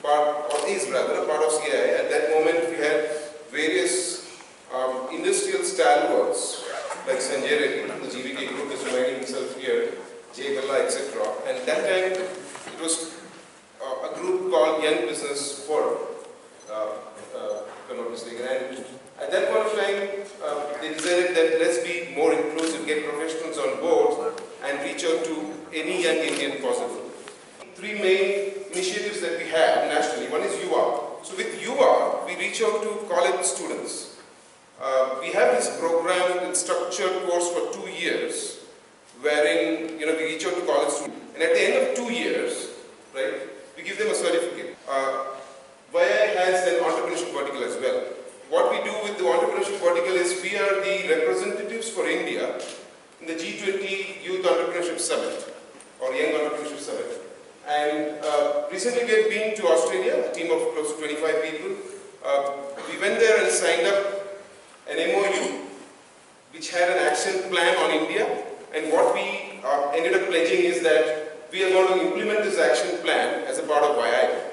part, or is rather, a part of CII. At that moment, we had various industrial stalwarts like Sanjay Reddy, the GVK group is reminding himself here, Jay Galla, etc. And that time, it was a group called Young Business Forum, if I'm not mistaken. And at that point of time, they decided that let's be more inclusive, get professionals on board, and reach out to any young Indian possible. Three main initiatives that we have nationally. One is Yuva. So with Yuva, we reach out to college students. We have this program and structured course for 2 years, wherein we reach out to college students, and at the end of 2 years, right, we give them a certificate. YI has an entrepreneurship vertical as well. What we do with the entrepreneurship vertical is we are the representatives for India in the G20 Youth Entrepreneurship Summit or Young Entrepreneurship Summit. And recently we have been to Australia, a team of close to 25 people. We went there and signed up an MOU which had an action plan on India, and what we ended up pledging is that we are going to implement this action plan as a part of YI.